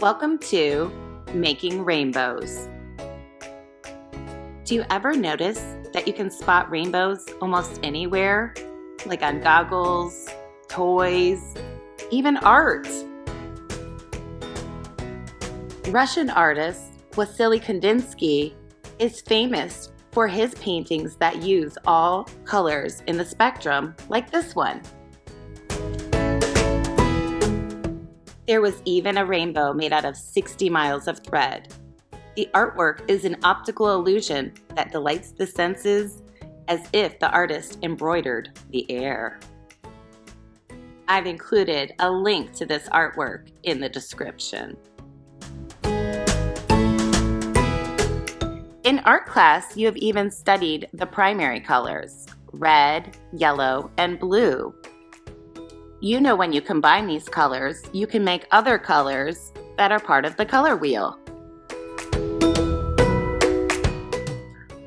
Welcome to Making Rainbows. Do you ever notice that you can spot rainbows almost anywhere? Like on goggles, toys, even art. Russian artist Wassily Kandinsky is famous for his paintings that use all colors in the spectrum, like this one. There was even a rainbow made out of 60 miles of thread. The artwork is an optical illusion that delights the senses as if the artist embroidered the air. I've included a link to this artwork in the description. In art class, you have even studied the primary colors, red, yellow, and blue. You know when you combine these colors, you can make other colors that are part of the color wheel.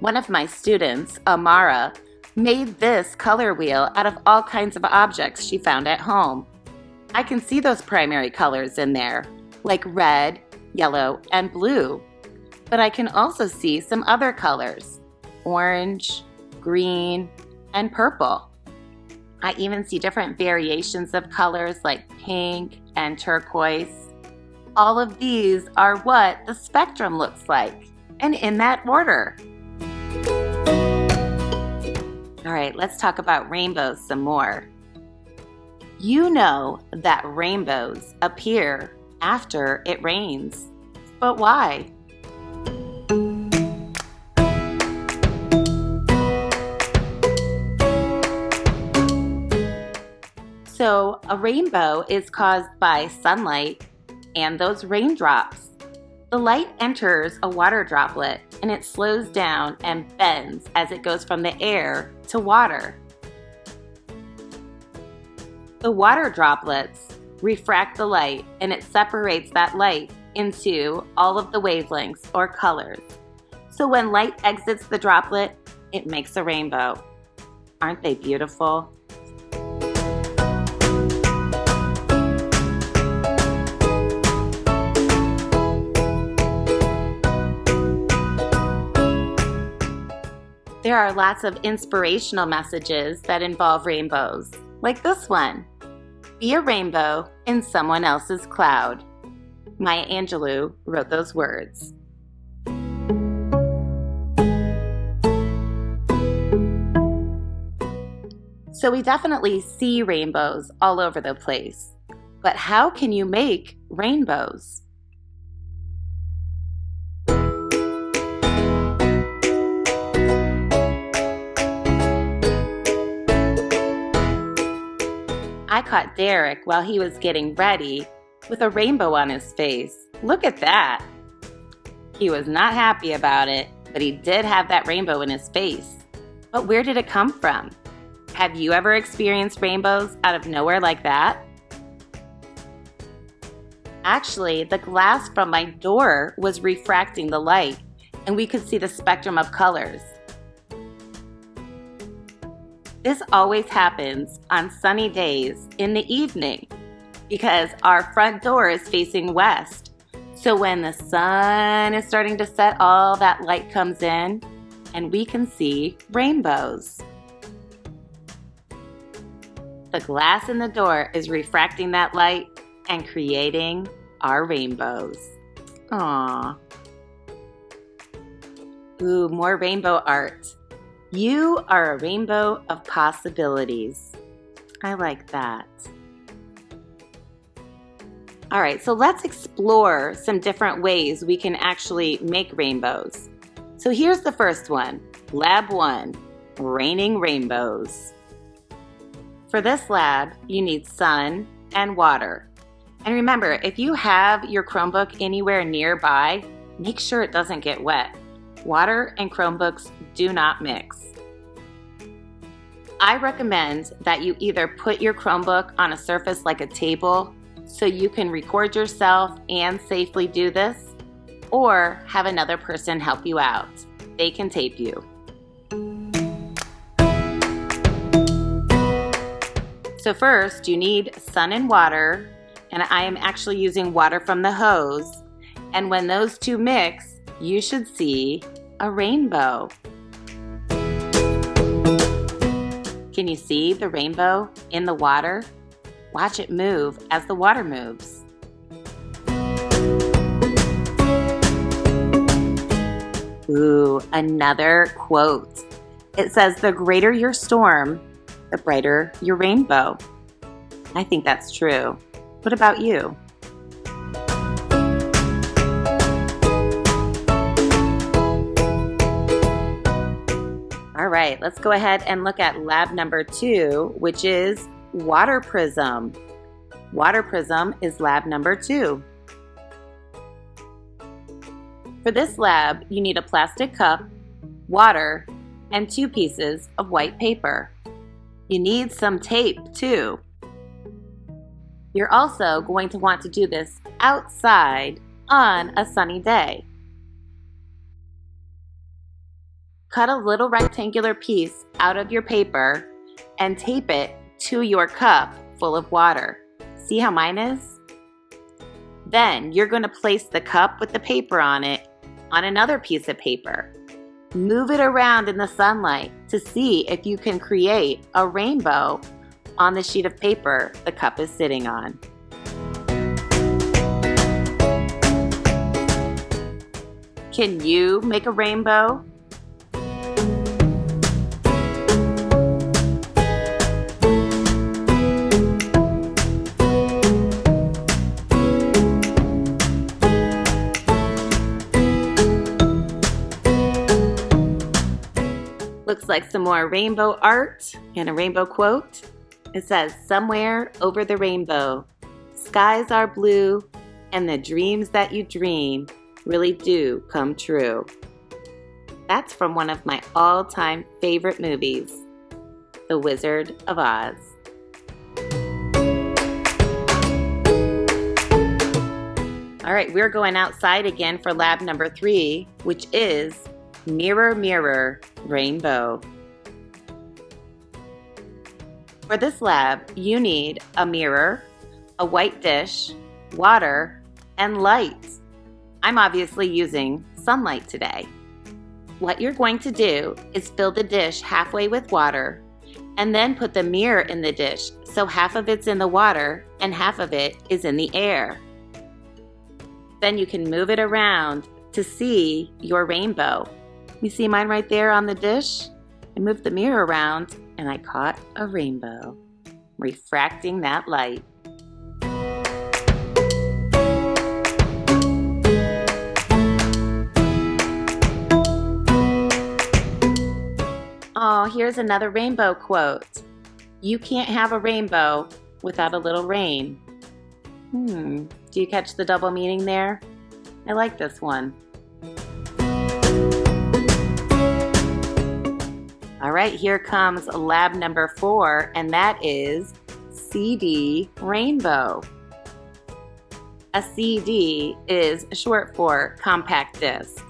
One of my students, Amara, made this color wheel out of all kinds of objects she found at home. I can see those primary colors in there, like red, yellow, and blue. But I can also see some other colors, orange, green, and purple. I even see different variations of colors like pink and turquoise. All of these are what the spectrum looks like, and in that order. All right, let's talk about rainbows some more. You know that rainbows appear after it rains, but why? So a rainbow is caused by sunlight and those raindrops. The light enters a water droplet and it slows down and bends as it goes from the air to water. The water droplets refract the light and it separates that light into all of the wavelengths or colors. So when light exits the droplet, it makes a rainbow. Aren't they beautiful? There are lots of inspirational messages that involve rainbows, like this one. Be a rainbow in someone else's cloud. Maya Angelou wrote those words. So we definitely see rainbows all over the place. But how can you make rainbows? I caught Derek while he was getting ready with a rainbow on his face. Look at that. He was not happy about it, but he did have that rainbow in his face. But where did it come from? Have you ever experienced rainbows out of nowhere like that? Actually, the glass from my door was refracting the light, and we could see the spectrum of colors. This always happens on sunny days in the evening because our front door is facing west. So when the sun is starting to set, all that light comes in and we can see rainbows. The glass in the door is refracting that light and creating our rainbows. Aww. Ooh, more rainbow art. You are a rainbow of possibilities. I like that. All right, so let's explore some different ways we can actually make rainbows. So here's the first one, Lab 1, Raining Rainbows. For this lab, you need sun and water. And remember, if you have your Chromebook anywhere nearby, make sure it doesn't get wet. Water and Chromebooks do not mix. I recommend that you either put your Chromebook on a surface like a table so you can record yourself and safely do this, or have another person help you out. They can tape you. So first, you need sun and water, and I am actually using water from the hose. And when those two mix, you should see a rainbow. Can you see the rainbow in the water? Watch it move as the water moves. Ooh, another quote. It says, "The greater your storm, the brighter your rainbow." I think that's true. What about you? All right, let's go ahead and look at lab number 2, which is Water Prism. Water Prism is lab number 2. For this lab, you need a plastic cup, water, and 2 pieces of white paper. You need some tape too. You're also going to want to do this outside on a sunny day. Cut a little rectangular piece out of your paper and tape it to your cup full of water. See how mine is? Then you're going to place the cup with the paper on it on another piece of paper. Move it around in the sunlight to see if you can create a rainbow on the sheet of paper the cup is sitting on. Can you make a rainbow? Looks like some more rainbow art and a rainbow quote. It says, "Somewhere over the rainbow, skies are blue, and the dreams that you dream really do come true." That's from one of my all-time favorite movies, The Wizard of Oz. All right, we're going outside again for lab number 3, which is Mirror, Mirror, Rainbow. For this lab, you need a mirror, a white dish, water, and light. I'm obviously using sunlight today. What you're going to do is fill the dish halfway with water and then put the mirror in the dish so half of it's in the water and half of it is in the air. Then you can move it around to see your rainbow. You see mine right there on the dish? I moved the mirror around and I caught a rainbow, refracting that light. Oh, here's another rainbow quote. "You can't have a rainbow without a little rain." Do you catch the double meaning there? I like this one. All right, here comes lab number 4, and that is CD Rainbow. A CD is short for compact disc.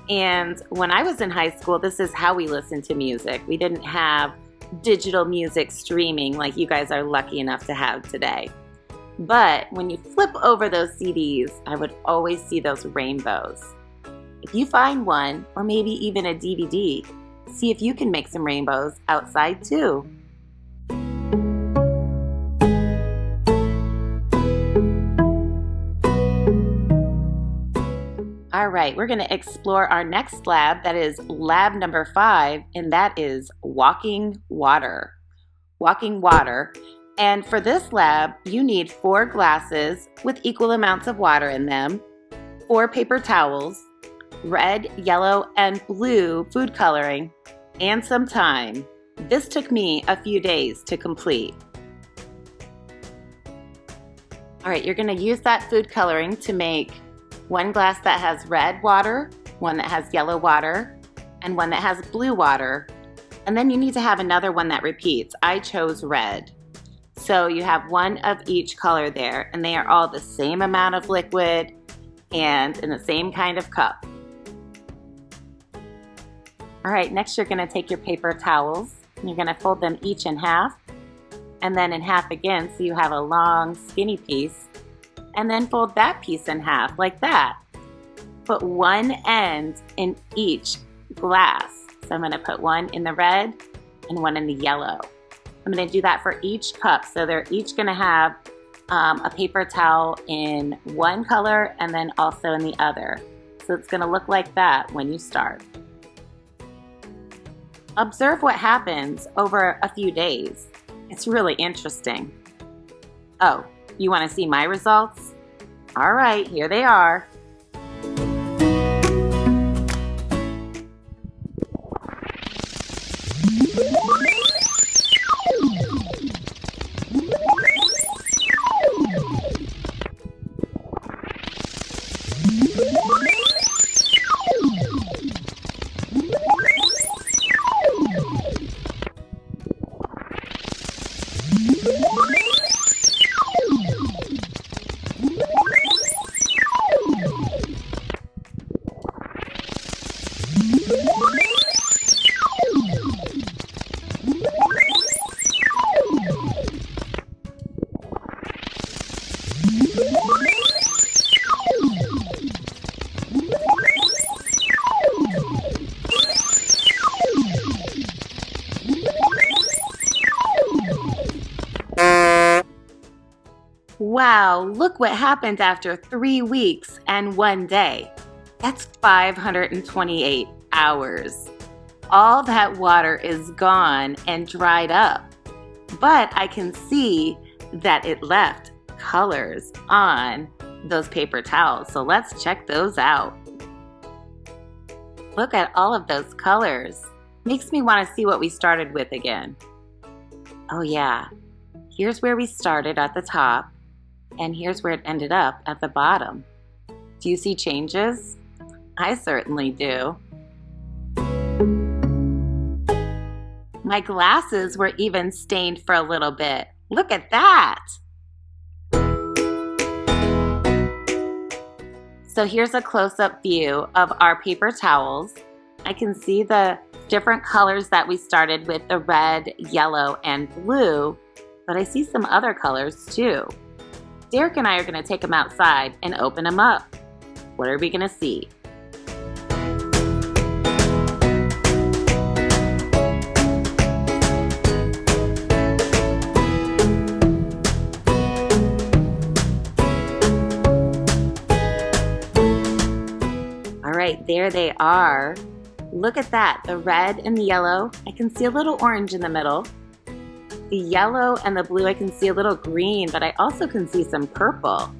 And when I was in high school, this is how we listened to music. We didn't have digital music streaming like you guys are lucky enough to have today. But when you flip over those CDs, I would always see those rainbows. If you find one, or maybe even a DVD, see if you can make some rainbows outside too. All right, we're going to explore our next lab, that is lab number 5, and that is walking water. Walking water. And for this lab, you need 4 glasses with equal amounts of water in them, 4 paper towels, red, yellow, and blue food coloring, and some time. This took me a few days to complete. All right, you're going to use that food coloring to make 1 glass that has red water, 1 that has yellow water, and 1 that has blue water. And then you need to have another one that repeats. I chose red. So you have 1 of each color there, and they are all the same amount of liquid and in the same kind of cup. All right, next you're going to take your paper towels, and you're going to fold them each in half, and then in half again so you have a long skinny piece, and then fold that piece in half like that. Put one end in each glass. So I'm going to put one in the red and one in the yellow. I'm going to do that for each cup. So they're each going to have a paper towel in one color and then also in the other. So it's going to look like that when you start. Observe what happens over a few days. It's really interesting. Oh, you want to see my results? All right, here they are. Wow, look what happened after 3 weeks and 1 day. That's 528 hours. All that water is gone and dried up, but I can see that it left colors on those paper towels. So let's check those out. Look at all of those colors. Makes me want to see what we started with again. Oh yeah, here's where we started at the top. And here's where it ended up at the bottom. Do you see changes? I certainly do. My glasses were even stained for a little bit. Look at that! So here's a close-up view of our paper towels. I can see the different colors that we started with, the red, yellow, and blue, but I see some other colors too. Derek and I are going to take them outside and open them up. What are we going to see? All right, there they are. Look at that, the red and the yellow. I can see a little orange in the middle. The yellow and the blue, I can see a little green, but I also can see some purple.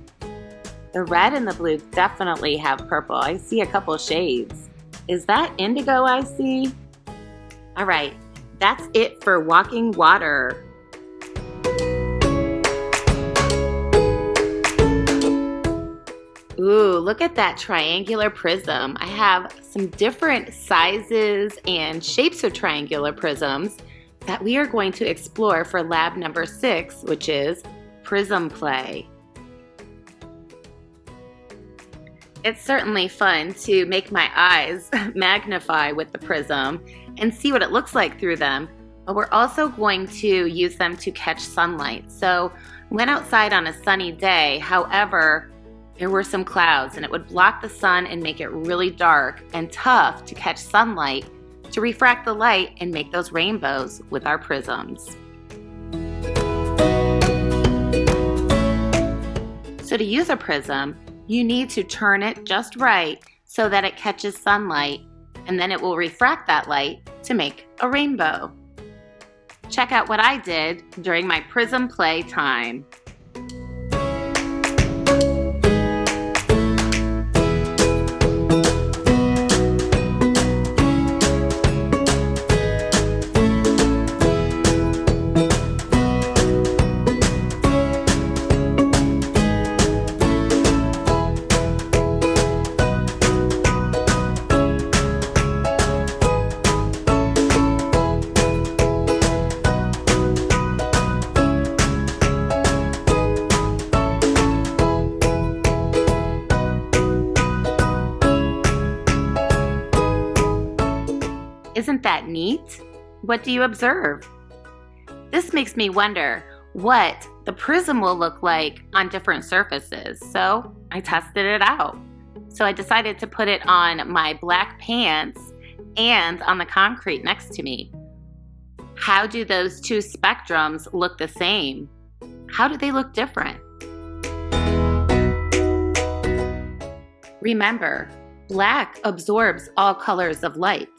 The red and the blue definitely have purple. I see a couple shades. Is that indigo I see? All right, that's it for walking water. Ooh, look at that triangular prism. I have some different sizes and shapes of triangular prisms that we are going to explore for lab number 6, which is prism play. It's certainly fun to make my eyes magnify with the prism and see what it looks like through them, but we're also going to use them to catch sunlight. So I went outside on a sunny day, however, there were some clouds and it would block the sun and make it really dark and tough to catch sunlight to refract the light and make those rainbows with our prisms. So to use a prism, you need to turn it just right so that it catches sunlight, and then it will refract that light to make a rainbow. Check out what I did during my prism play time. Isn't that neat? What do you observe? This makes me wonder what the prism will look like on different surfaces. So I tested it out. So I decided to put it on my black pants and on the concrete next to me. How do those two spectrums look the same? How do they look different? Remember, black absorbs all colors of light.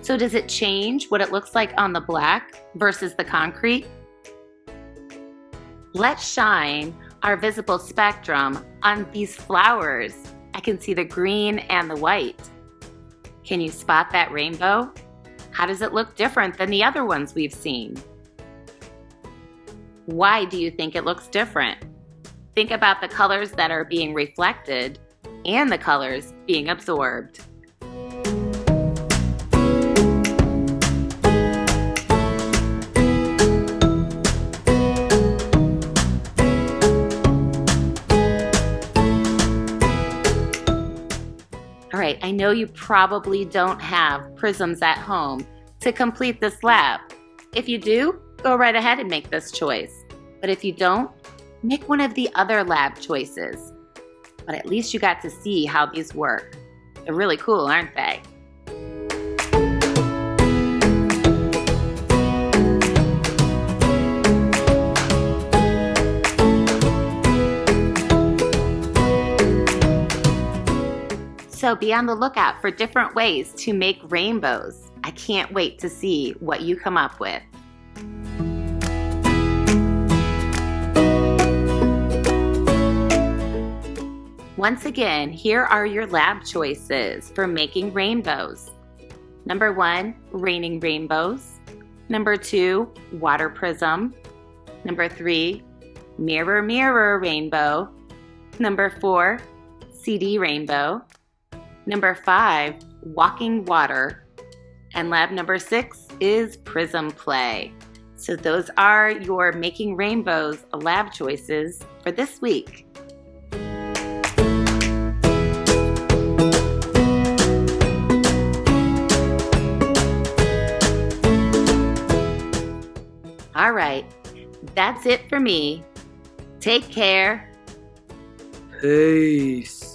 So does it change what it looks like on the black versus the concrete? Let's shine our visible spectrum on these flowers. I can see the green and the white. Can you spot that rainbow? How does it look different than the other ones we've seen? Why do you think it looks different? Think about the colors that are being reflected and the colors being absorbed. All right, I know you probably don't have prisms at home to complete this lab. If you do, go right ahead and make this choice. But if you don't, make one of the other lab choices. But at least you got to see how these work. They're really cool, aren't they? So be on the lookout for different ways to make rainbows. I can't wait to see what you come up with. Once again, here are your lab choices for making rainbows. Number 1, raining rainbows. Number 2, water prism. Number 3, mirror, mirror rainbow. Number 4, CD rainbow. Number 5, walking water. And lab number 6 is prism play. So those are your making rainbows lab choices for this week. All right, that's it for me. Take care. Peace.